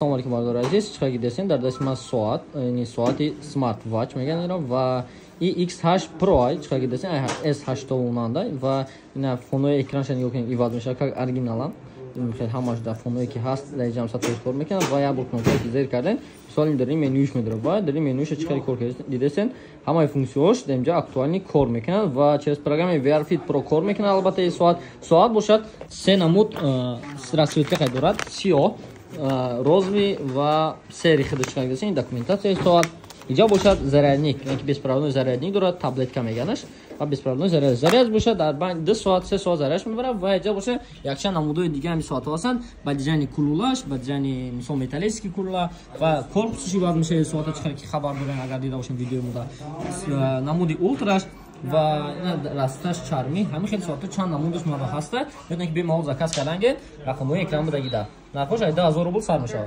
Assalomu alaykum bardor aziz, chiqarga desang dar dasma soat, ya'ni soati smartwatch megan va EX8 Pro chiqarga desang S8 o'nanda va ina fonoy ekranshani yo'q ivad میشه как оригиналам. خیلی همش در فونویی که هست در جمع سطح کار میکنه و یا بکنم که زیر کردن مثلا در این منوش میداره و در این منوش چیکار کار دیدین همه فونکسیونش در اینجا اکtuální کار میکنه و через программе VRFit Pro کار میکنه. البته این ساعت باشد سه نمود расцветка دارد سیاه розовый و سری خود چیکار دیدین دокументация ساعت اینجا باشد зарядник یعنی беспроводной зарядник دارد таблетка میگنش و беспроводной заряд باشد در بین 2 ساعت 3 ساعت зарядش میبره و اینجا باشه یکچند نمودهای دیگه هم ساعت هستند با دیزاین کلولاش با دیزاین مثلا متالیسکی کلولا و корпусش بعد میشه ساعت چیکار که خبر دارن اگر دیده باشین ویدیو مود نمودی اولتراش و راستش چرمی همین خیلی ساعت چند نمودش ما هست میتونید که به ما زکات کردن رقمای اکرام بده گیدا نخوش 10000 روبل سر میشه.